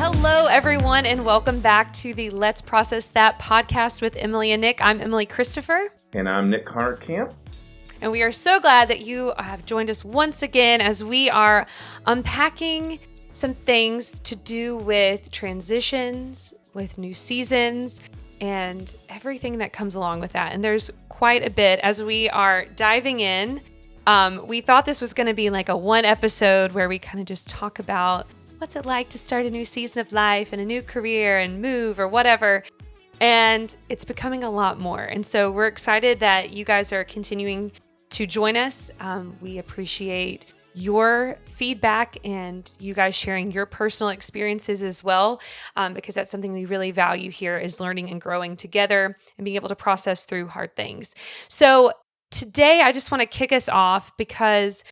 Hello, everyone, and welcome back to the Let's Process That podcast with Emily and Nick. I'm Emily Christopher. And I'm Nick Connor Camp. And we are so glad that you have joined us once again as we are unpacking some things to do with transitions, with new seasons, and everything that comes along with that. And there's quite a bit as we are diving in. We thought this was going to be like a one episode where we kind of just talk about what's it like to start a new season of life and a new career and move or whatever. And it's becoming a lot more. And so we're excited that you guys are continuing to join us. We appreciate your feedback and you guys sharing your personal experiences as well, because that's something we really value here is learning and growing together and being able to process through hard things. So today I just want to kick us off because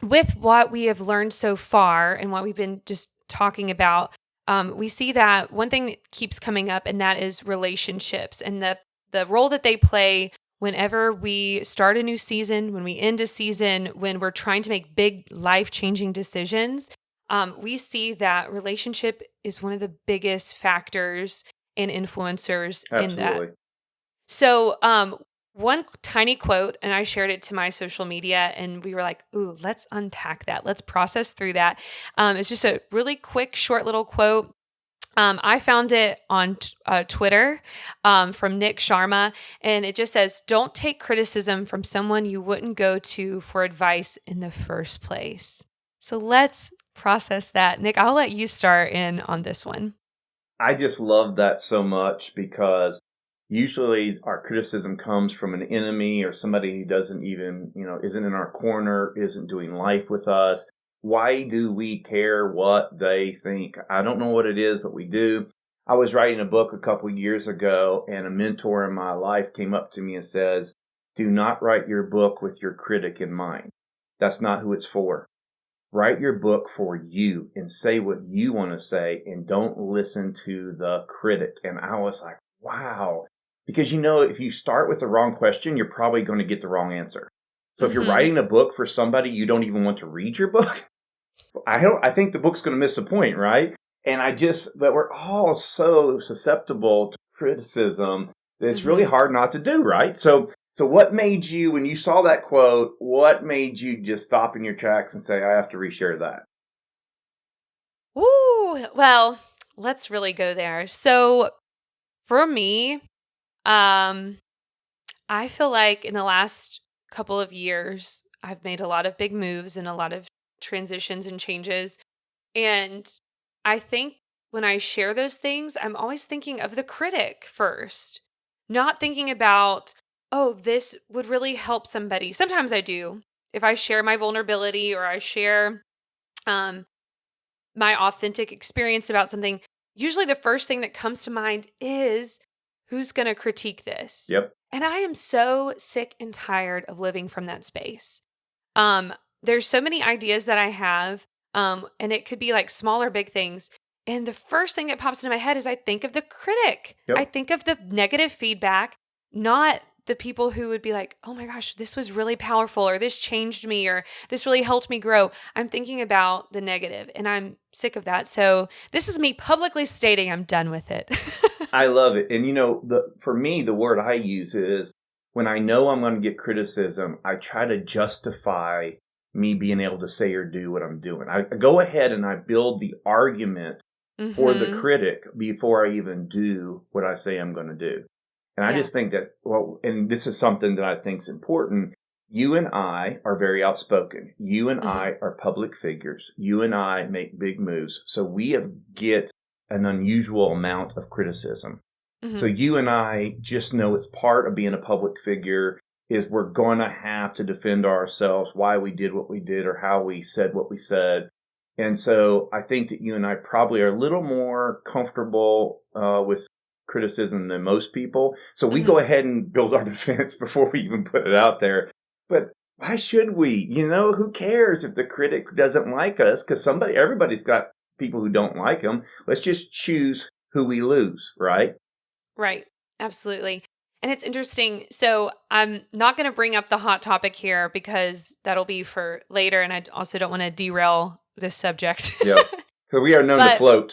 with what we have learned so far and what we've been just talking about, we see that one thing that keeps coming up, and that is relationships and the role that they play whenever we start a new season, when we end a season, when we're trying to make big life-changing decisions. We see that relationship is one of the biggest factors and influencers in that. So one tiny quote, and I shared it to my social media, and we were like, ooh, let's unpack that. Let's process through that. It's just a really quick, short little quote. I found it on Twitter from Nick Sharma, and it just says, don't take criticism from someone you wouldn't go to for advice in the first place. So let's process that. Nick, I'll let you start in on this one. I just love that so much because usually our criticism comes from an enemy or somebody who doesn't even, isn't in our corner, isn't doing life with us. Why do we care what they think? I don't know what it is, but we do. I was writing a book a couple of years ago, and a mentor in my life came up to me and says, do not write your book with your critic in mind. That's not who it's for. Write your book for you and say what you want to say, and don't listen to the critic. And I was like, wow. Because, if you start with the wrong question, you're probably going to get the wrong answer. So if you're writing a book for somebody you don't even want to read your book, I think the book's going to miss the point, right? And but we're all so susceptible to criticism that it's really hard not to do, right? So what made you, when you saw that quote, what made you just stop in your tracks and say, I have to reshare that? Ooh, well, let's really go there. So for me, I feel like in the last couple of years, I've made a lot of big moves and a lot of transitions and changes. And I think when I share those things, I'm always thinking of the critic first, not thinking about, oh, this would really help somebody. Sometimes I do. If I share my vulnerability or I share my authentic experience about something, usually the first thing that comes to mind is, who's going to critique this? Yep. And I am so sick and tired of living from that space. There's so many ideas that I have, and it could be like small or big things. And the first thing that pops into my head is I think of the critic. Yep. I think of the negative feedback, not the people who would be like, oh my gosh, this was really powerful, or this changed me, or this really helped me grow. I'm thinking about the negative, and I'm sick of that. So this is me publicly stating I'm done with it. I love it. And for me, the word I use is when I know I'm going to get criticism, I try to justify me being able to say or do what I'm doing. I go ahead and I build the argument for the critic before I even do what I say I'm going to do. And I just think that, and this is something that I think is important. You and I are very outspoken. You and I are public figures. You and I make big moves. So we get an unusual amount of criticism. So you and I just know it's part of being a public figure is we're going to have to defend ourselves, why we did what we did or how we said what we said. And so I think that you and I probably are a little more comfortable with criticism than most people. So we go ahead and build our defense before we even put it out there. But why should we? Who cares if the critic doesn't like us? Because everybody's got people who don't like them. Let's just choose who we lose, right? Right. Absolutely. And it's interesting. So I'm not going to bring up the hot topic here because that'll be for later. And I also don't want to derail this subject. Yep. So we are known to But float.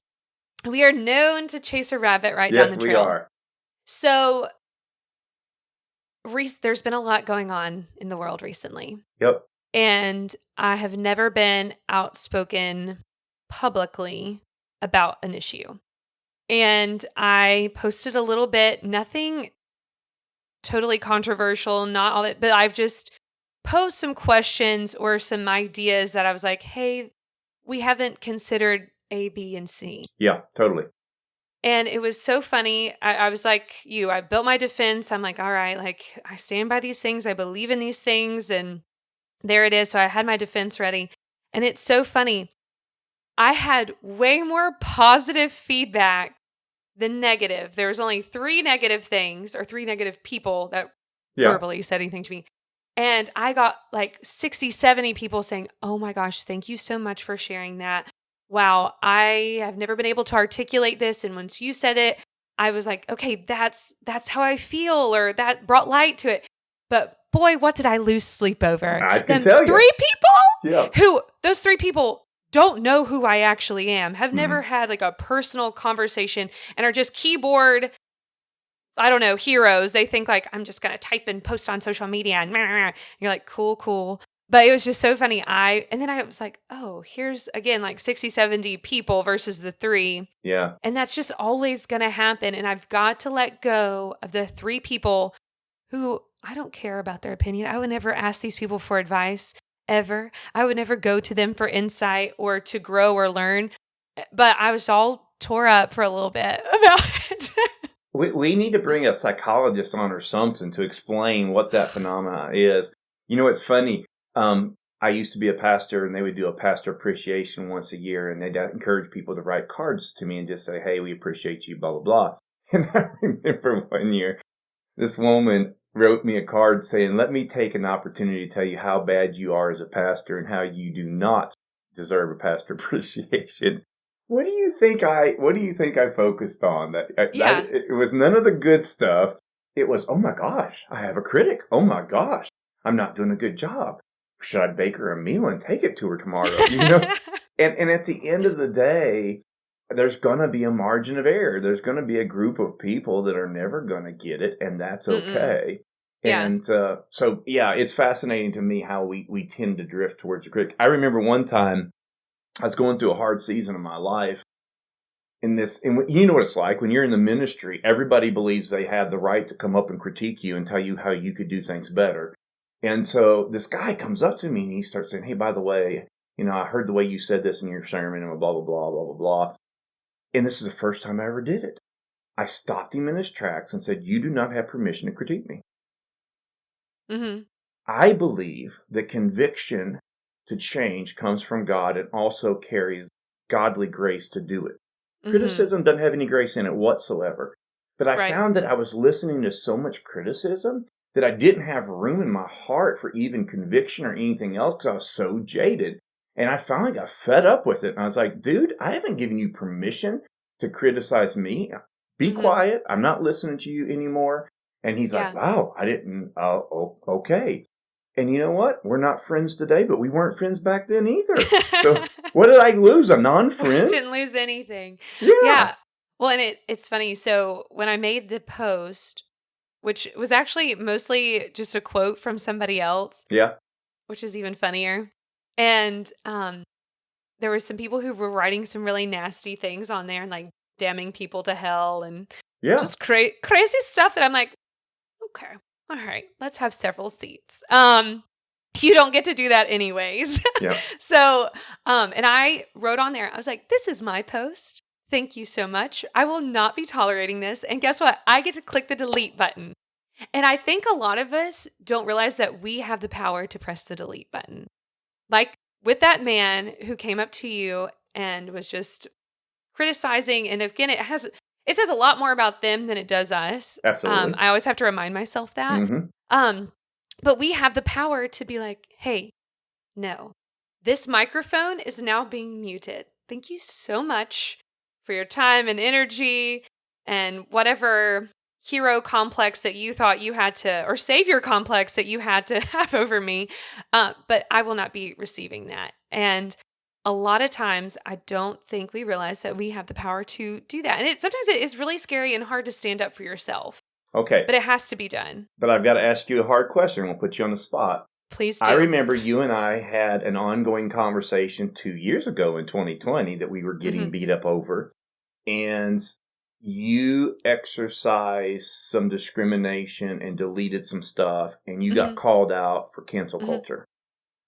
we are known to chase a rabbit right Yes, down the we trail. are. So there's been a lot going on in the world recently. Yep. And I have never been outspoken publicly about an issue. And I posted a little bit, nothing totally controversial, not all that, but I've just posed some questions or some ideas that I was like, hey, we haven't considered A, B, and C. Yeah, totally. And it was so funny. I was like you, I built my defense. I'm like, all right, like I stand by these things. I believe in these things. And there it is. So I had my defense ready. And it's so funny. I had way more positive feedback than negative. There was only 3 negative things or 3 negative people that verbally said anything to me. And I got like 60, 70 people saying, oh my gosh, thank you so much for sharing that. Wow, I have never been able to articulate this. And once you said it, I was like, okay, that's how I feel, or that brought light to it. But boy, what did I lose sleep over? I can tell you. 3 people Yeah. who, those 3 people don't know who I actually am, have never had like a personal conversation, and are just keyboard, I don't know, heroes. They think like, I'm just going to type and post on social media and you're like, cool. But it was just so funny. And then I was like, oh, here's again, like 60, 70 people versus the 3. Yeah. And that's just always going to happen. And I've got to let go of the 3 people who I don't care about their opinion. I would never ask these people for advice ever. I would never go to them for insight or to grow or learn. But I was all tore up for a little bit about it. We need to bring a psychologist on or something to explain what that phenomena is. You know, it's funny. I used to be a pastor, and they would do a pastor appreciation once a year, and they'd encourage people to write cards to me and just say, hey, we appreciate you, blah, blah, blah. And I remember one year, this woman wrote me a card saying, let me take an opportunity to tell you how bad you are as a pastor and how you do not deserve a pastor appreciation. What do you think I focused on? It was none of the good stuff. It was, oh my gosh, I have a critic. Oh my gosh, I'm not doing a good job. Should I bake her a meal and take it to her tomorrow? You know? And at the end of the day, there's going to be a margin of error. There's going to be a group of people that are never going to get it, and that's okay. Yeah. And so, it's fascinating to me how we tend to drift towards the critic. I remember one time I was going through a hard season of my life. And you know what it's like when you're in the ministry, everybody believes they have the right to come up and critique you and tell you how you could do things better. And so this guy comes up to me and he starts saying, hey, by the way, you know, I heard the way you said this in your sermon and blah, blah, blah, blah, blah, blah. And this is the first time I ever did it. I stopped him in his tracks and said, you do not have permission to critique me. Mm-hmm. I believe that conviction to change comes from God and also carries godly grace to do it. Mm-hmm. Criticism doesn't have any grace in it whatsoever. But I found that I was listening to so much criticism that I didn't have room in my heart for even conviction or anything else because I was so jaded. And I finally got fed up with it. And I was like, dude, I haven't given you permission to criticize me. Be quiet. I'm not listening to you anymore. And he's like, wow, I didn't. Okay. And you know what? We're not friends today, but we weren't friends back then either. So what did I lose? A non-friend? Didn't lose anything. Yeah. Well, and it's funny. So when I made the post, which was actually mostly just a quote from somebody else. Yeah. Which is even funnier. And there were some people who were writing some really nasty things on there and like damning people to hell and just crazy stuff that I'm like, okay, all right, let's have several seats. You don't get to do that anyways. Yeah. So, and I wrote on there, I was like, this is my post. Thank you so much. I will not be tolerating this. And guess what? I get to click the delete button. And I think a lot of us don't realize that we have the power to press the delete button. Like with that man who came up to you and was just criticizing. And again, it says a lot more about them than it does us. Absolutely. I always have to remind myself that. Mm-hmm. But we have the power to be like, hey, no, this microphone is now being muted. Thank you so much for your time and energy and whatever hero complex that you thought you had to, or savior complex that you had to have over me. But I will not be receiving that. And a lot of times I don't think we realize that we have the power to do that. And sometimes it is really scary and hard to stand up for yourself, Okay, but it has to be done. but I've got to ask you a hard question. We'll put you on the spot. Please I do. remember you and I had an ongoing conversation 2 years ago in 2020 that we were getting beat up over. And you exercised some discrimination and deleted some stuff, and you got called out for cancel culture.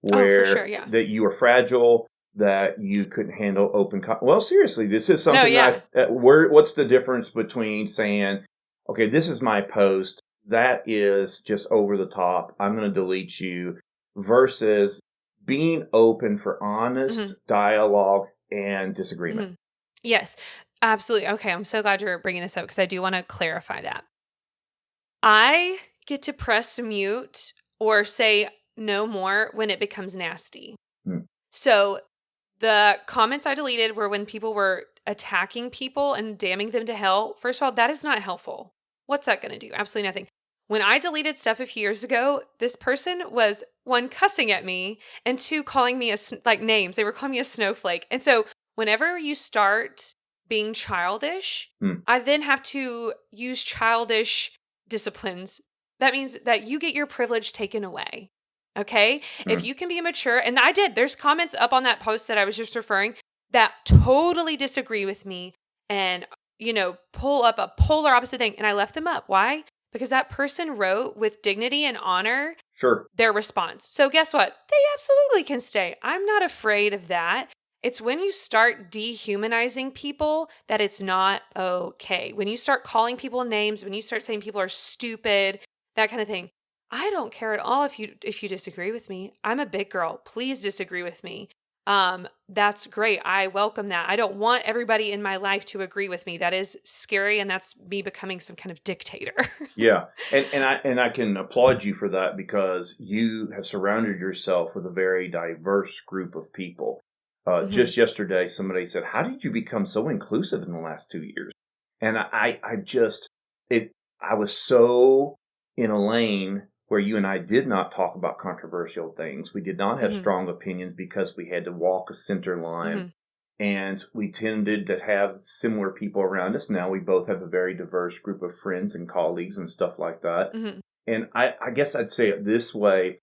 Oh, for Where sure, yeah. that you were fragile, that you couldn't handle open well, seriously, this is something what's the difference between saying, okay, this is my post, that is just over the top, I'm going to delete you, versus being open for honest dialogue and disagreement? Yes, absolutely. Okay, I'm so glad you're bringing this up because I do want to clarify that. I get to press mute or say no more when it becomes nasty. So the comments I deleted were when people were attacking people and damning them to hell. First of all, that is not helpful. What's that going to do? Absolutely nothing. When I deleted stuff a few years ago, this person was, one, cussing at me, and two, calling me names. They were calling me a snowflake. And so whenever you start being childish, I then have to use childish disciplines. That means that you get your privilege taken away. Okay? If you can be mature, and I did, there's comments up on that post that I was just referring that totally disagree with me and, pull up a polar opposite thing. And I left them up. Why? Because that person wrote with dignity and honor their response. So guess what? They absolutely can stay. I'm not afraid of that. It's when you start dehumanizing people that it's not okay. When you start calling people names, when you start saying people are stupid, that kind of thing. I don't care at all if you disagree with me. I'm a big girl. Please disagree with me. That's great. I welcome that. I don't want everybody in my life to agree with me. That is scary, and that's me becoming some kind of dictator. Yeah. And I can applaud you for that because you have surrounded yourself with a very diverse group of people. Just yesterday, somebody said, how did you become so inclusive in the last 2 years? And I was so in a lane where you and I did not talk about controversial things. We did not have strong opinions because we had to walk a center line. And we tended to have similar people around us. Now we both have a very diverse group of friends and colleagues and stuff like that. And I guess I'd say it this way.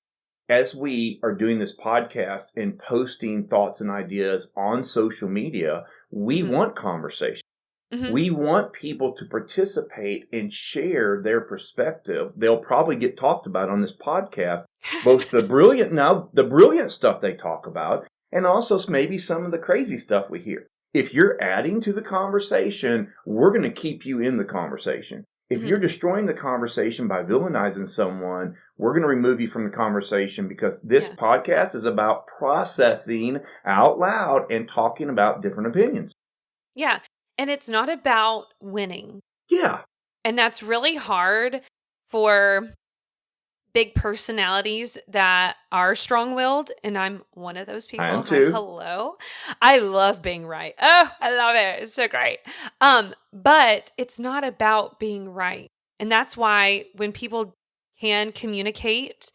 As we are doing this podcast and posting thoughts and ideas on social media, we want conversation. We want people to participate and share their perspective. They'll probably get talked about on this podcast, both the brilliant stuff they talk about, and also maybe some of the crazy stuff we hear. If you're adding to the conversation, we're going to keep you in the conversation. If you're destroying the conversation by villainizing someone, we're going to remove you from the conversation because this podcast is about processing out loud and talking about different opinions. Yeah. And it's not about winning. Yeah. And that's really hard for big personalities that are strong-willed, and I'm one of those people. I am too. Hello. I love being right. Oh, I love it. It's so great. But it's not about being right. And that's why when people can communicate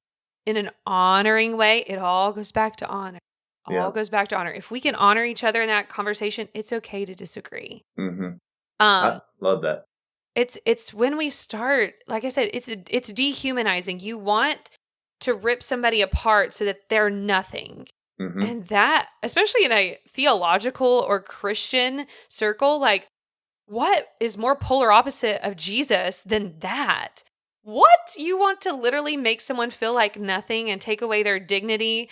in an honoring way, it all goes back to honor. All goes back to honor. If we can honor each other in that conversation, it's okay to disagree. I love that. It's when we start, like I said, it's dehumanizing. You want to rip somebody apart so that they're nothing. And that, especially in a theological or Christian circle, like what is more polar opposite of Jesus than that? What? You want to literally make someone feel like nothing and take away their dignity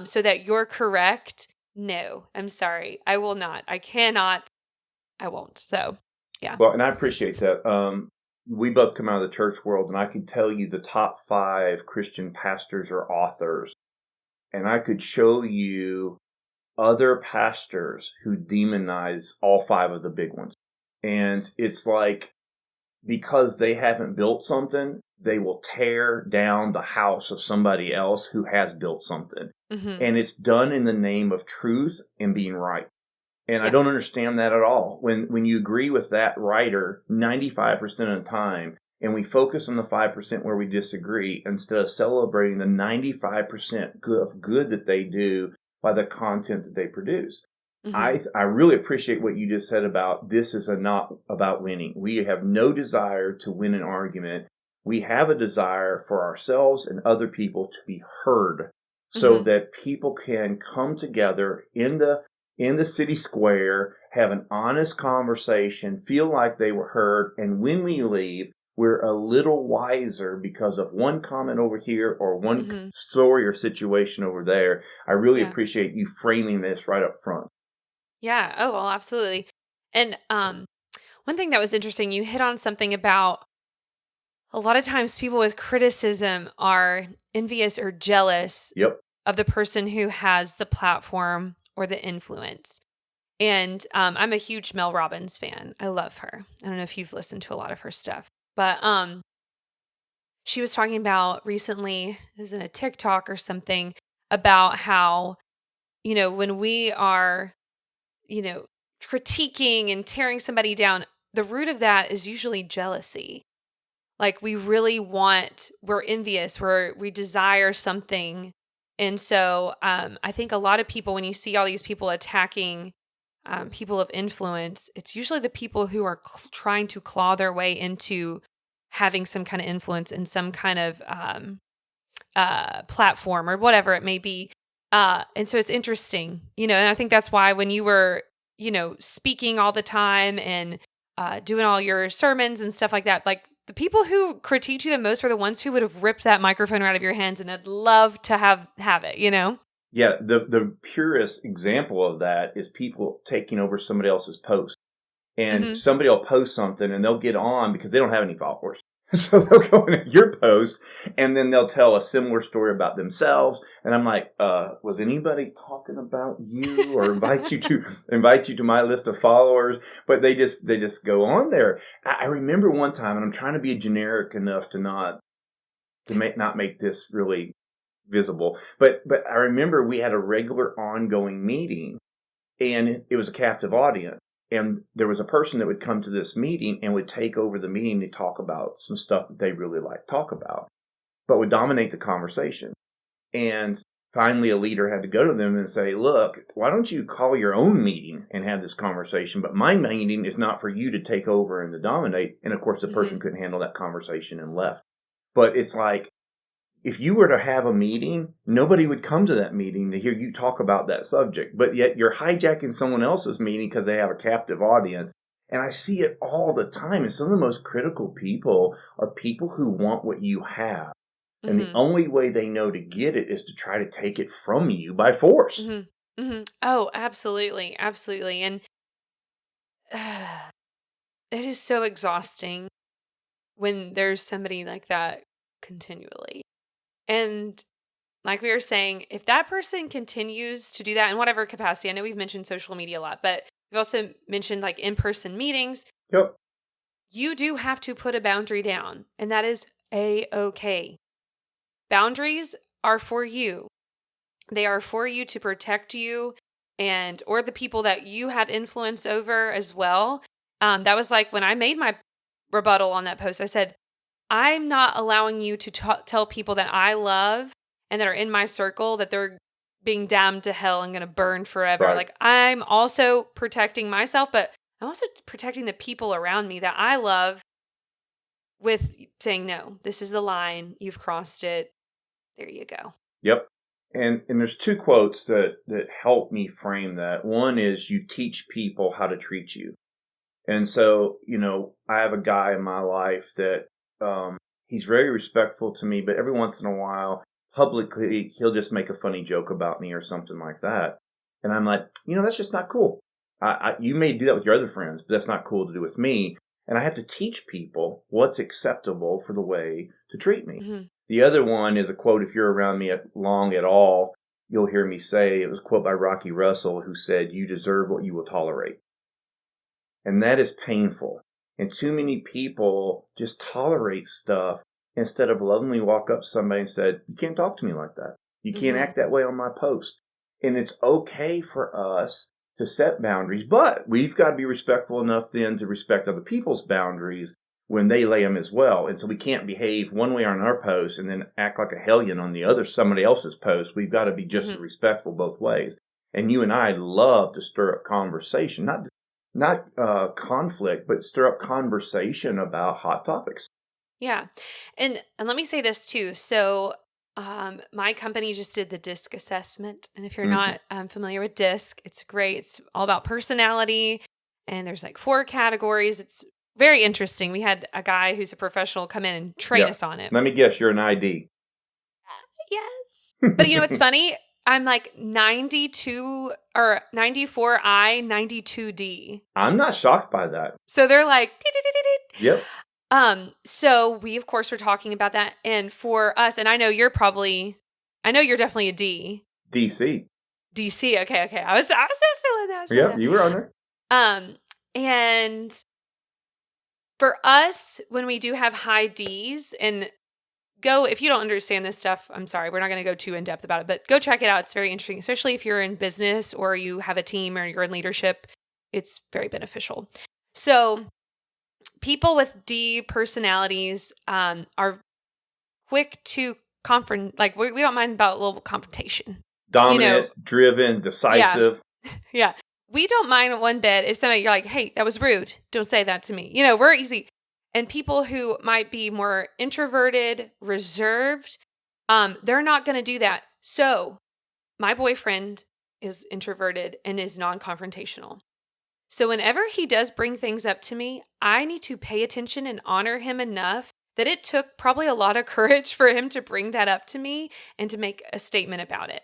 so that you're correct? No, I'm sorry. I will not. I cannot. I won't. So, yeah. Well, and I appreciate that. We both come out of the church world, and I could tell you the top 5 Christian pastors or authors, and I could show you other pastors who demonize all 5 of the big ones. And it's like, because they haven't built something, they will tear down the house of somebody else who has built something. And it's done in the name of truth and being right. And I don't understand that at all. When you agree with that writer 95% of the time, and we focus on the 5% where we disagree, instead of celebrating the 95% of good that they do by the content that they produce. Mm-hmm. I really appreciate what you just said about this is not about winning. We have no desire to win an argument. We have a desire for ourselves and other people to be heard so Mm-hmm. that people can come together in the city square, have an honest conversation, feel like they were heard, and when we leave, we're a little wiser because of one comment over here or one Mm-hmm. story or situation over there. I really Yeah. appreciate you framing this right up front. Yeah. Oh, well, absolutely. And one thing that was interesting, you hit on something about a lot of times people with criticism are envious or jealous Yep. of the person who has the platform or the influence. And I'm a huge Mel Robbins fan. I love her. I don't know if you've listened to a lot of her stuff, but she was talking about recently, it was in a TikTok or something, about how, when we are, you know, critiquing and tearing somebody down, the root of that is usually jealousy. Like we're envious, we desire something. And so I think a lot of people, when you see all these people attacking people of influence, it's usually the people who are trying to claw their way into having some kind of influence in some kind of platform or whatever it may be. And so it's interesting, and I think that's why when you were, speaking all the time and doing all your sermons and stuff like that, like the people who critiqued you the most were the ones who would have ripped that microphone out of your hands and I'd love to have it. Yeah, the purest example of that is people taking over somebody else's post. And Hmm. somebody will post something and they'll get on because they don't have any followers. So they'll go into your post and then they'll tell a similar story about themselves. And I'm like, was anybody talking about you or invite you to my list of followers? But they just go on there. I remember one time, and I'm trying to be generic enough to not make this really visible. But I remember we had a regular ongoing meeting and it was a captive audience. And there was a person that would come to this meeting and would take over the meeting to talk about some stuff that they really like to talk about, but would dominate the conversation. And finally, a leader had to go to them and say, look, why don't you call your own meeting and have this conversation? But my meeting is not for you to take over and to dominate. And of course, the person couldn't handle that conversation and left. But it's like, if you were to have a meeting, nobody would come to that meeting to hear you talk about that subject. But yet you're hijacking someone else's meeting because they have a captive audience. And I see it all the time. And some of the most critical people are people who want what you have. And the Hmm. only way they know to get it is to try to take it from you by force. Hmm. Hmm. Oh, absolutely. Absolutely. And it is so exhausting when there's somebody like that continually. And like we were saying, if that person continues to do that in whatever capacity, I know we've mentioned social media a lot, but we've also mentioned like in-person meetings, Yep. you do have to put a boundary down, and that is A-okay. Boundaries are for you. They are for you to protect you or the people that you have influence over as well. That was like when I made my rebuttal on that post, I said, I'm not allowing you to tell people that I love and that are in my circle that they're being damned to hell and going to burn forever. Right. Like, I'm also protecting myself, but I'm also protecting the people around me that I love with saying, no, this is the line. You've crossed it. There you go. Yep. And there's two quotes that help me frame that. One is you teach people how to treat you. And so, I have a guy in my life that he's very respectful to me, but every once in a while, publicly, he'll just make a funny joke about me or something like that. And I'm like, that's just not cool. You may do that with your other friends, but that's not cool to do with me. And I have to teach people what's acceptable for the way to treat me. Mm-hmm. The other one is a quote, if you're around me long at all, you'll hear me say, it was a quote by Rocky Russell, who said, you deserve what you will tolerate. And that is painful. And too many people just tolerate stuff instead of lovingly walk up to somebody and said, you can't talk to me like that. You can't Mm-hmm. act that way on my post. And it's okay for us to set boundaries, but we've got to be respectful enough then to respect other people's boundaries when they lay them as well. And so we can't behave one way on our post and then act like a hellion on the other somebody else's post. We've got to be just as respectful both ways. And you and I love to stir up conversation, not conflict, but stir up conversation about hot topics. Yeah. And let me say this too. So my company just did the DISC assessment. And if you're not familiar with DISC, it's great. It's all about personality. And there's like 4 categories. It's very interesting. We had a guy who's a professional come in and train us on it. Let me guess, you're an ID. Yes. But you know what's funny? I'm like 92 or 94I, 92D. I'm not shocked by that. So they're like, yep. So we of course were talking about that, and for us, and I know you're definitely a D. DC. DC. Okay. I was feeling that. Yeah, you were on there. And for us, when we do have high Ds, and if you don't understand this stuff, I'm sorry, we're not going to go too in depth about it, but go check it out. It's very interesting, especially if you're in business or you have a team or you're in leadership. It's very beneficial. So people with D personalities are quick to like we don't mind about a little confrontation. Dominant, driven, decisive. Yeah. We don't mind one bit if you're like, hey, that was rude. Don't say that to me. We're easy. And people who might be more introverted, reserved, they're not going to do that. So my boyfriend is introverted and is non-confrontational. So whenever he does bring things up to me, I need to pay attention and honor him enough that it took probably a lot of courage for him to bring that up to me and to make a statement about it.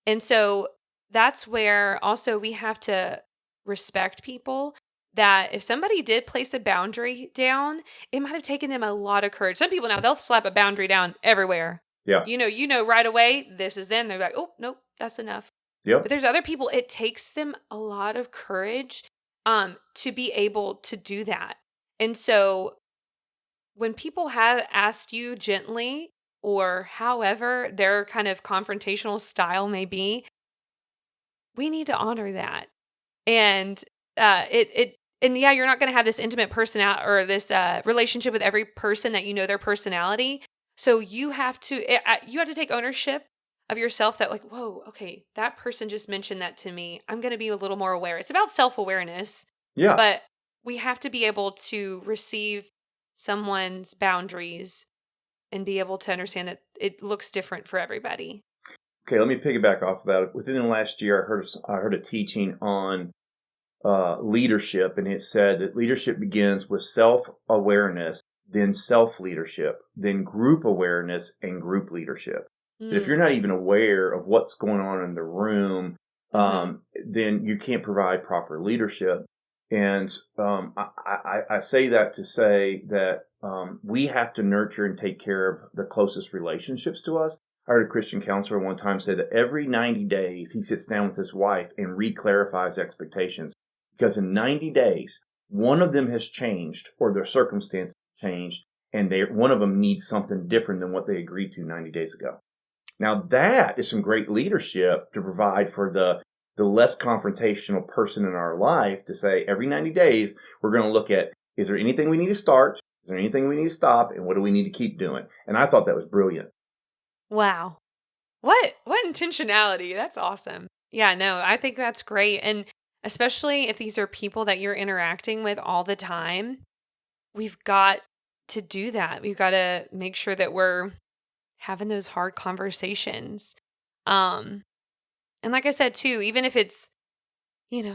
And so that's where also we have to respect people, that if somebody did place a boundary down, it might have taken them a lot of courage. Some people now, they'll slap a boundary down everywhere. Yeah. You know right away, this is them. They're like, oh, nope, that's enough. Yep. But there's other people, it takes them a lot of courage to be able to do that. And so when people have asked you gently, or however their kind of confrontational style may be, we need to honor that. And and yeah, you're not going to have this intimate personality or this relationship with every person that you know their personality. So you have to take ownership of yourself, that like, whoa, okay, that person just mentioned that to me. I'm going to be a little more aware. It's about self-awareness. Yeah. But we have to be able to receive someone's boundaries and be able to understand that it looks different for everybody. Okay, let me piggyback off of that. Within the last year, I heard a teaching on leadership, and it said that leadership begins with self-awareness, then self-leadership, then group awareness, and group leadership. If you're not even aware of what's going on in the room, then you can't provide proper leadership. And I say that to say that we have to nurture and take care of the closest relationships to us. I heard a Christian counselor one time say that every 90 days he sits down with his wife and re-clarifies expectations. Because in 90 days, one of them has changed or their circumstances changed, and one of them needs something different than what they agreed to 90 days ago. Now that is some great leadership to provide for the less confrontational person in our life, to say every 90 days, we're going to look at, is there anything we need to start? Is there anything we need to stop? And what do we need to keep doing? And I thought that was brilliant. Wow. What intentionality. That's awesome. Yeah, no, I think that's great. And especially if these are people that you're interacting with all the time, we've got to do that. We've got to make sure that we're having those hard conversations. And like I said, too, even if it's,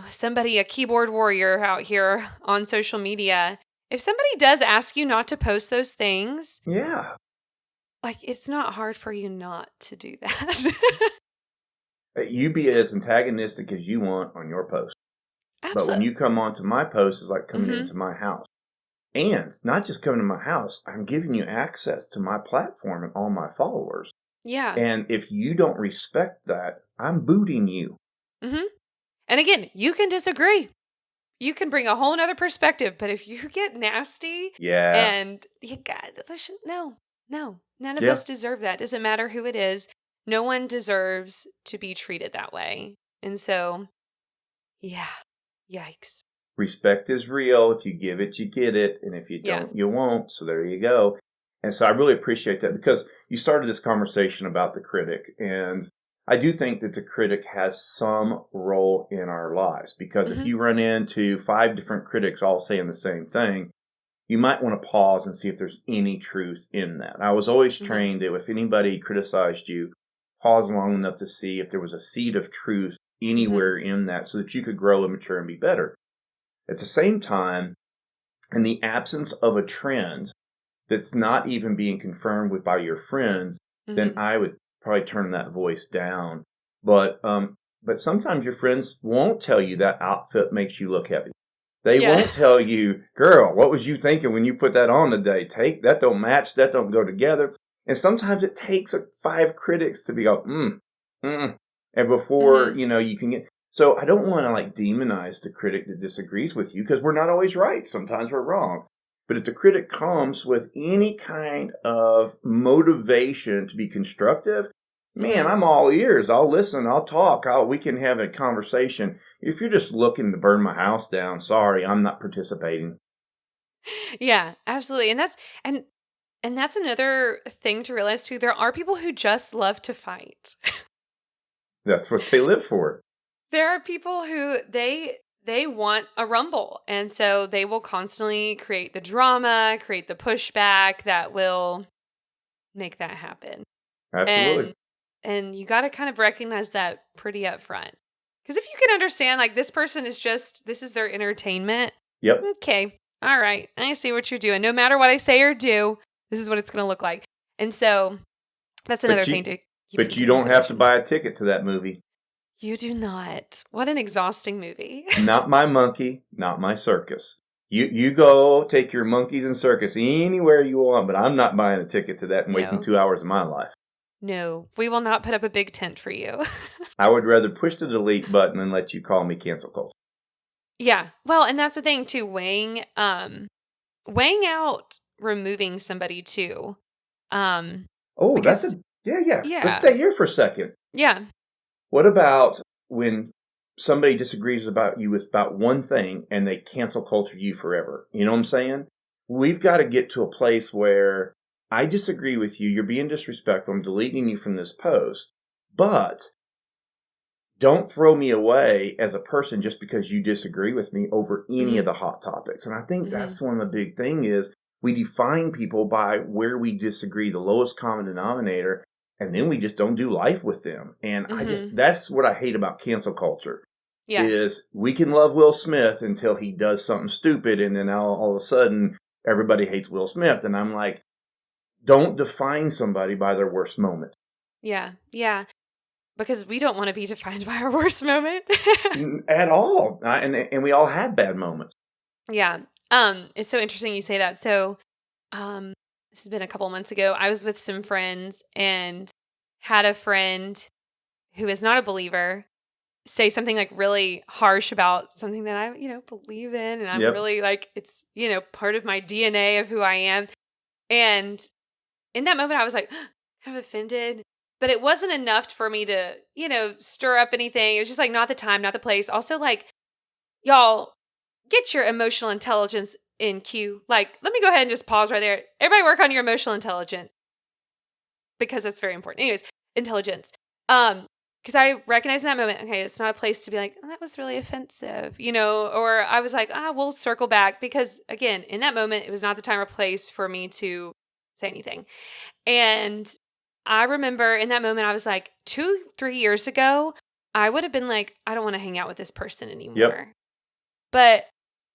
somebody, a keyboard warrior out here on social media, if somebody does ask you not to post those things, yeah, like, it's not hard for you not to do that. You be as antagonistic as you want on your post. Absolutely. But when you come onto my post, it's like coming into my house. And not just coming to my house, I'm giving you access to my platform and all my followers. Yeah. And if you don't respect that, I'm booting you. Mm-hmm. And again, you can disagree. You can bring a whole nother perspective. But if you get nasty, and you got, no, none of us deserve that. Doesn't matter who it is. No one deserves to be treated that way. And so, yeah, yikes. Respect is real. If you give it, you get it. And if you Yeah. don't, you won't. So there you go. And so I really appreciate that because you started this conversation about the critic. And I do think that the critic has some role in our lives because if Hmm. you run into 5 different critics all saying the same thing, you might want to pause and see if there's any truth in that. I was always Hmm. trained that if anybody criticized you, pause long enough to see if there was a seed of truth anywhere in that so that you could grow and mature and be better. At the same time, in the absence of a trend that's not even being confirmed with by your friends, then Hmm. I would probably turn that voice down. But sometimes your friends won't tell you that outfit makes you look heavy. They Yeah. won't tell you, girl, what was you thinking when you put that on today? Take that don't match, that don't go together. And sometimes it takes 5 critics to be go, and before, Hmm. you can get. So I don't want to like demonize the critic that disagrees with you because we're not always right. Sometimes we're wrong. But if the critic comes with any kind of motivation to be constructive, man, Hmm. I'm all ears. I'll listen. I'll talk. We can have a conversation. If you're just looking to burn my house down, sorry, I'm not participating. Yeah, absolutely. And that's another thing to realize too. There are people who just love to fight. That's what they live for. There are people who they want a rumble, and so they will constantly create the drama, create the pushback that will make that happen. Absolutely. And you got to kind of recognize that pretty upfront. Because if you can understand, like, this person is just, this is their entertainment. Yep. Okay. All right. I see what you're doing. No matter what I say or do, this is what it's going to look like. And so that's another But thing you, to keep but into you don't have to consideration. buy a ticket to that movie. You do not. What an exhausting movie. Not my monkey, not my circus. You go take your monkeys and circus anywhere you want, but I'm not buying a ticket to that and wasting No, 2 hours of my life. no, we will not put up a big tent for you. I would rather push the delete button and let you call me cancel culture. Yeah. Well, and that's the thing too, weighing out removing somebody too. Um, Oh, because yeah. Let's yeah, stay here for a second. yeah. What about when somebody disagrees about you with about one thing and they cancel culture you forever? You know what I'm saying? We've got to get to a place where I disagree with you. You're being disrespectful. I'm deleting you from this post, but don't throw me away as a person just because you disagree with me over any of Mhm. the hot topics. And I think Mhm. that's one of the big thing is we define people by where we disagree, the lowest common denominator, and then we just don't do life with them. And Mhm. that's what I hate about cancel culture Yeah. is we can love Will Smith until he does something stupid. And then all of a sudden everybody hates Will Smith. And I'm like, don't define somebody by their worst moment. Yeah. Yeah. Because we don't want to be defined by our worst moment. At all. And we all have bad moments. Yeah. It's so interesting you say that. So, um, this has been a couple months ago. I was with some friends and had a friend who is not a believer say something like really harsh about something that I, believe in. And I'm Yep. really like, it's, part of my DNA of who I am. And in that moment, I was like, kind of offended. But it wasn't enough for me to, stir up anything. It was just like, not the time, not the place. Also, like, y'all, get your emotional intelligence in queue. Like, let me go ahead and just pause right there. Everybody work on your emotional intelligence because that's very important. Anyways, intelligence. Because I recognized in that moment, okay, it's not a place to be like, oh, that was really offensive, or I was like, we'll circle back because again, in that moment, it was not the time or place for me to say anything. And I remember in that moment, I was like, 2-3 years ago, I would have been like, I don't want to hang out with this person Yep. anymore. But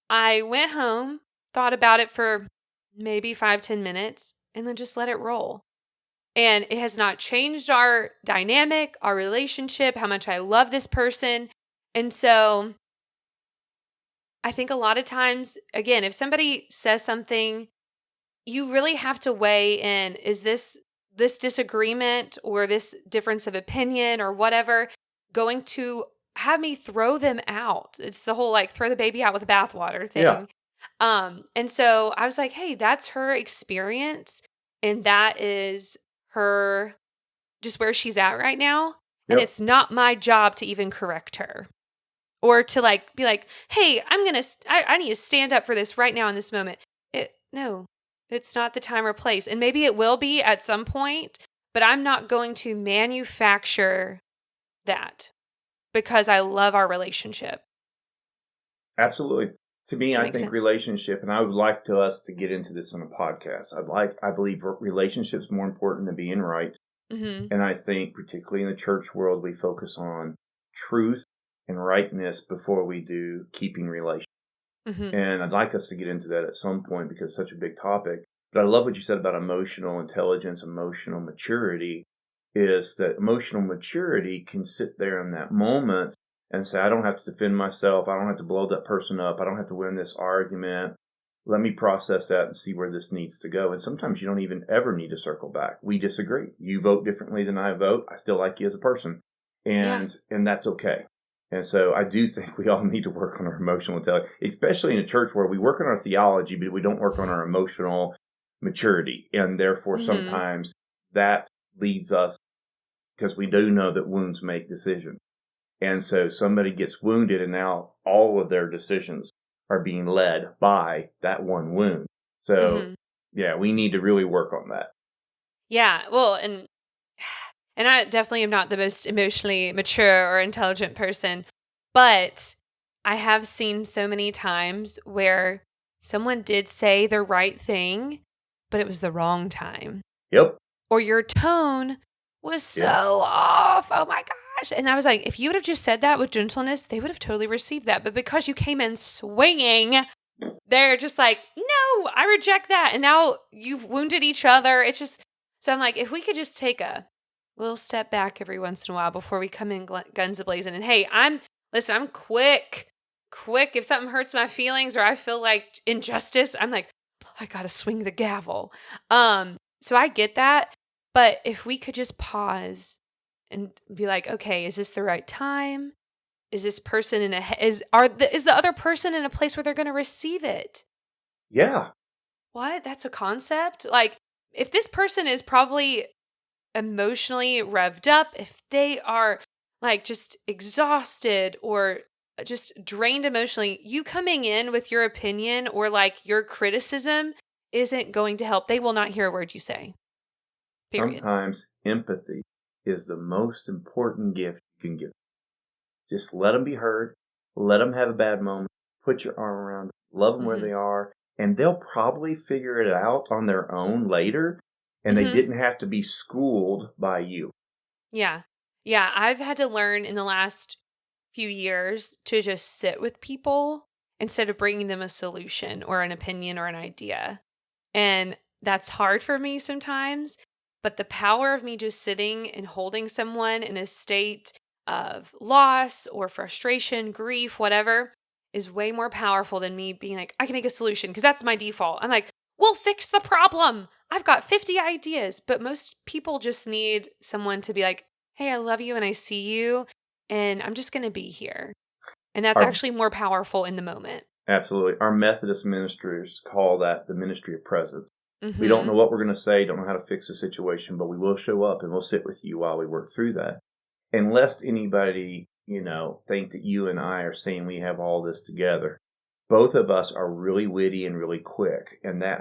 I went home, thought about it for maybe 5-10 minutes, and then just let it roll. And it has not changed our dynamic, our relationship, how much I love this person. And so I think a lot of times, again, if somebody says something, you really have to weigh in, is this disagreement or this difference of opinion or whatever going to have me throw them out? It's the whole like throw the baby out with the bathwater Yeah. thing. And so I was like, hey, that's her experience and that is her just where she's at right now. And Yep. it's not my job to even correct her or to like be like, hey, I need to stand up for this right now in this moment. No, it's not the time or place. And maybe it will be at some point, but I'm not going to manufacture that because I love our relationship. Absolutely. To me, Does that I make think sense? relationship, and I would like to us to get into this on a podcast. I believe relationships more important than being right. Mm-hmm. And I think particularly in the church world, we focus on truth and rightness before we do keeping relations. Mm-hmm. And I'd like us to get into that at some point because it's such a big topic. But I love what you said about emotional intelligence, emotional maturity, is that emotional maturity can sit there in that moment and say, I don't have to defend myself. I don't have to blow that person up. I don't have to win this argument. Let me process that and see where this needs to go. And sometimes you don't even ever need to circle back. We disagree. You vote differently than I vote. I still like you as a person. Yeah. And that's okay. And so I do think we all need to work on our emotional intelligence, especially in a church where we work on our theology, but we don't work on our emotional maturity. And therefore, Mm-hmm. sometimes that leads us, because we do know that wounds make decisions. And so somebody gets wounded, and now all of their decisions are being led by that one wound. So, Mm-hmm. yeah, we need to really work on that. Yeah. Well, and I definitely am not the most emotionally mature or intelligent person, but I have seen so many times where someone did say the right thing, but it was the wrong time. Yep. Or your tone was Yeah. so off. Oh my gosh. And I was like, if you would have just said that with gentleness, they would have totally received that. But because you came in swinging, they're just like, no, I reject that. And now you've wounded each other. It's just, so I'm like, if we could just take a little step back every once in a while before we come in guns a-blazing. And hey, I'm quick. If something hurts my feelings or I feel like injustice, I'm like, I got to swing the gavel. So I get that. But if we could just pause and be like, okay, is this the right time? Is this person is the other person in a place where they're going to receive it? Yeah. What? That's a concept? Like, if this person is probably emotionally revved up, if they are like just exhausted or just drained emotionally, you coming in with your opinion or like your criticism isn't going to help. They will not hear a word you say. Period. Sometimes empathy is the most important gift you can give. Just let them be heard. Let them have a bad moment. Put your arm around them. Love them where Mhm. they are. And they'll probably figure it out on their own later. And they Mhm. didn't have to be schooled by you. Yeah. Yeah, I've had to learn in the last few years to just sit with people instead of bringing them a solution or an opinion or an idea. And that's hard for me sometimes, but the power of me just sitting and holding someone in a state of loss or frustration, grief, whatever, is way more powerful than me being like, I can make a solution because that's my default. I'm like, we'll fix the problem. I've got 50 ideas, but most people just need someone to be like, hey, I love you and I see you, and I'm just going to be here. And that's Our, actually more powerful in the moment. absolutely. Our Methodist ministers call that the ministry of presence. We don't know Mhm. what we're going to say, don't know how to fix the situation, but we will show up and we'll sit with you while we work through that. And lest anybody, think that you and I are saying we have all this together. Both of us are really witty and really quick. And that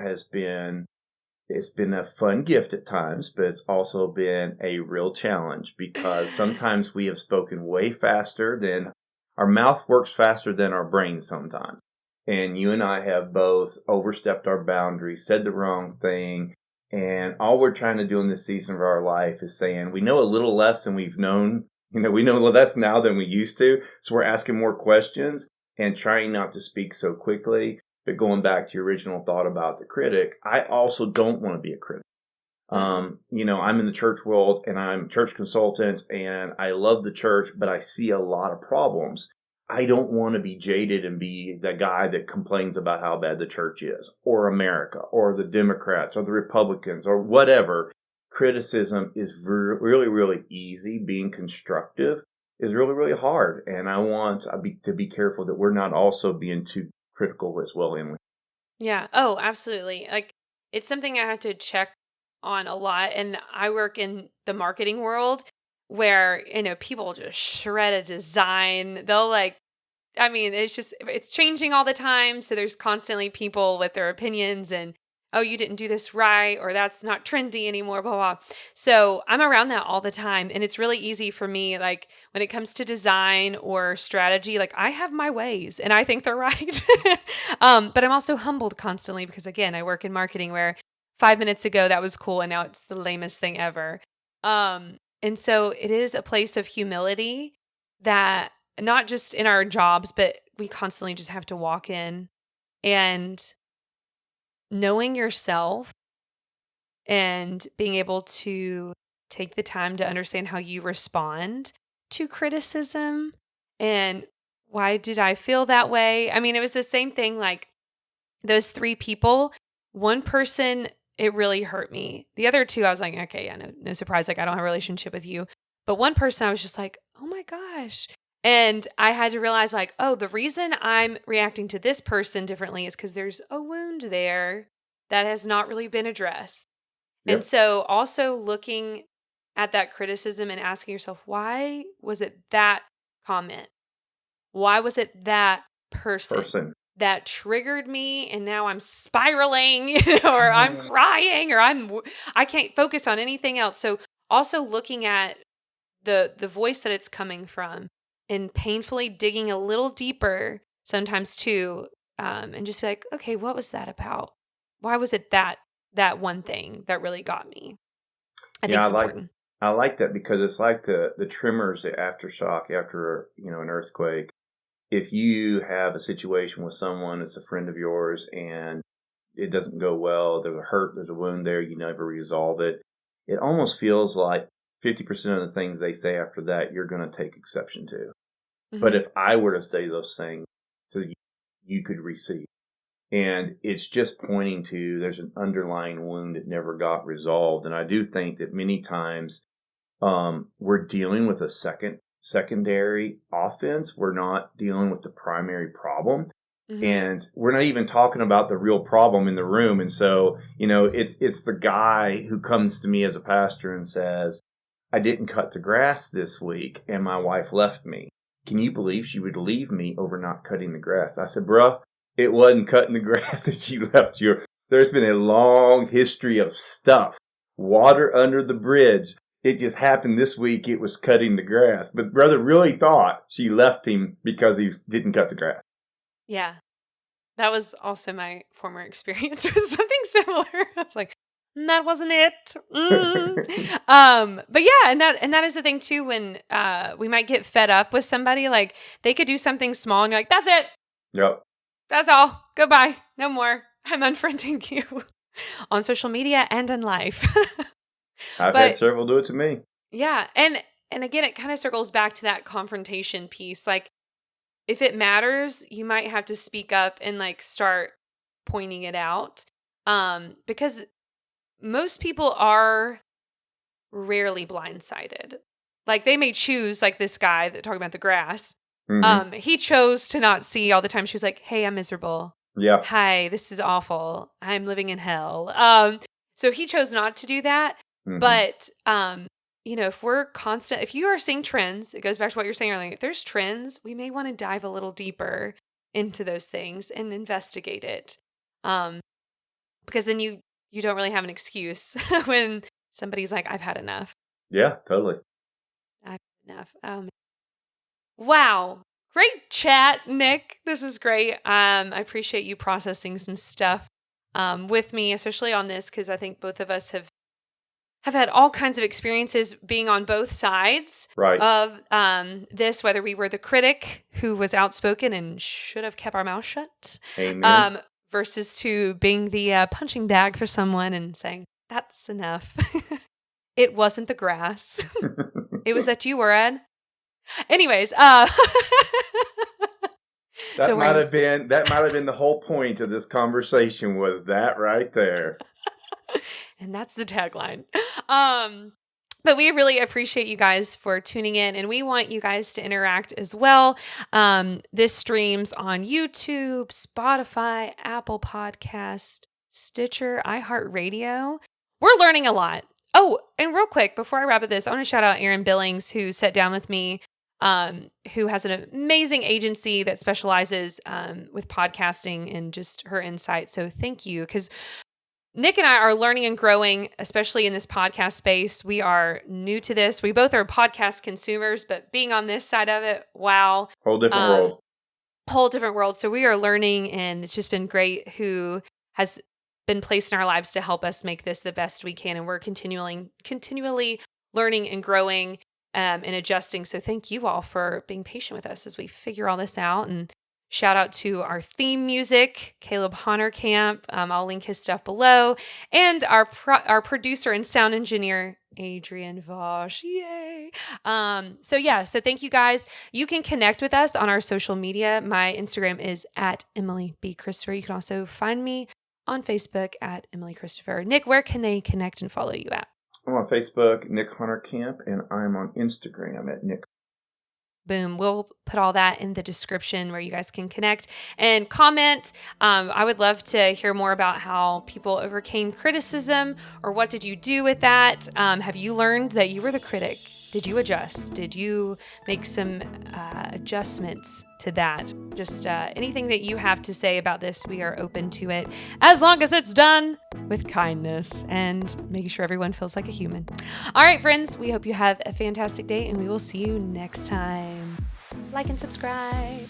it's been a fun gift at times, but it's also been a real challenge because sometimes we have spoken way faster than our mouth works faster than our brain sometimes. And you and I have both overstepped our boundaries, said the wrong thing. And all we're trying to do in this season of our life is saying we know a little less than we've known. We know less now than we used to. So we're asking more questions and trying not to speak so quickly. But going back to your original thought about the critic, I also don't want to be a critic. Mm-mm. I'm in the church world and I'm a church consultant and I love the church, but I see a lot of problems. I don't want to be jaded and be the guy that complains about how bad the church is or America or the Democrats or the Republicans or whatever. Criticism is really, really easy. Being constructive is really, really hard. And I want to be careful that we're not also being too critical as well, Emily. Yeah. Oh, absolutely. Like it's something I have to check on a lot. And I work in the marketing world where, people just shred a design. They'll like I mean, it's changing all the time. So there's constantly people with their opinions and, oh, you didn't do this right, or that's not trendy anymore, blah, blah. So I'm around that all the time. And it's really easy for me, like when it comes to design or strategy, like I have my ways and I think they're right. But I'm also humbled constantly because, again, I work in marketing where 5 minutes ago that was cool and now it's the lamest thing ever. And so it is a place of humility that not just in our jobs, but we constantly just have to walk in, and knowing yourself and being able to take the time to understand how you respond to criticism and why did I feel that way? I mean, it was the same thing, like those 3 people, one person, it really hurt me. The other 2, I was like, okay, yeah, no surprise. Like, I don't have a relationship with you. But one person, I was just like, oh my gosh. And I had to realize, like, oh, the reason I'm reacting to this person differently is because there's a wound there that has not really been addressed. And Yep. so also looking at that criticism and asking yourself, why was it that comment? Why was it that person that triggered me and now I'm spiraling, or I'm crying, or I can't focus on anything else. So also looking at the voice that it's coming from and painfully digging a little deeper sometimes too, and just be like, okay, what was that about? Why was it that one thing that really got me? I think it's important. I like that because it's like the tremors, the aftershock after an earthquake. If you have a situation with someone that's a friend of yours and it doesn't go well, there's a hurt, there's a wound there, you never resolve it. It almost feels like 50% of the things they say after that, you're going to take exception to. Mm-hmm. But if I were to say those things, so you could receive. And it's just pointing to there's an underlying wound that never got resolved. And I do think that many times we're dealing with a secondary offense. We're not dealing with the primary problem. Mm-hmm. And we're not even talking about the real problem in the room. And so, it's the guy who comes to me as a pastor and says, I didn't cut the grass this week and my wife left me. Can you believe she would leave me over not cutting the grass? I said, bruh, it wasn't cutting the grass that she left you. There's been a long history of stuff. Water under the bridge. It just happened this week. It was cutting the grass. But brother really thought she left him because he didn't cut the grass. Yeah. That was also my former experience with something similar. I was like, that wasn't it. But yeah, and that is the thing too, when we might get fed up with somebody, like they could do something small and you're like, that's it. Yep. That's all. Goodbye. No more. I'm unfriending you on social media and in life. I've had several do it to me. Yeah. And again, it kind of circles back to that confrontation piece. Like, if it matters, you might have to speak up and like start pointing it out. Because most people are rarely blindsided. Like, they may choose, like this guy that talking about the grass. Mm-hmm. He chose to not see all the time. She was like, hey, I'm miserable. Yeah. Hi, this is awful. I'm living in hell. So he chose not to do that. Mm-hmm. But, if you are seeing trends, it goes back to what you're saying earlier. If there's trends, we may want to dive a little deeper into those things and investigate it. Because then you don't really have an excuse when somebody's like, I've had enough. Yeah, totally. I've had enough. Wow. Great chat, Nick. This is great. I appreciate you processing some stuff with me, especially on this, because I think both of us have had all kinds of experiences being on both sides of this, whether we were the critic who was outspoken and should have kept our mouth shut. Amen. Versus to being the punching bag for someone and saying, that's enough. It wasn't the grass. It was that you were in. Anyways, that might have been the whole point of this conversation, was that right there. And that's the tagline. But we really appreciate you guys for tuning in, and we want you guys to interact as well. This streams on YouTube, Spotify, Apple Podcast, Stitcher, iHeartRadio. We're learning a lot. Oh, and real quick, before I wrap up this, I want to shout out Aaron Billings, who sat down with me who has an amazing agency that specializes with podcasting and just her insight. So thank you, because Nick and I are learning and growing, especially in this podcast space. We are new to this. We both are podcast consumers, but being on this side of it, wow. Whole different world. Whole different world. So we are learning, and it's just been great who has been placed in our lives to help us make this the best we can. And we're continually learning and growing and adjusting. So thank you all for being patient with us as we figure all this out. And shout out to our theme music, Caleb Honorkamp. I'll link his stuff below. And our producer and sound engineer, Adrian Wos. Yay. So thank you guys. You can connect with us on our social media. My Instagram is at Emily B. Christopher. You can also find me on Facebook at Emily Christopher. Nick, where can they connect and follow you at? I'm on Facebook, Nick Honorkamp, and I'm on Instagram at Nick. Boom. We'll put all that in the description where you guys can connect and comment. I would love to hear more about how people overcame criticism, or what did you do with that? Have you learned that you were the critic? Did you adjust? Did you make some adjustments to that? Just anything that you have to say about this, we are open to it, as long as it's done with kindness and making sure everyone feels like a human. All right, friends, we hope you have a fantastic day, and we will see you next time. Like and subscribe.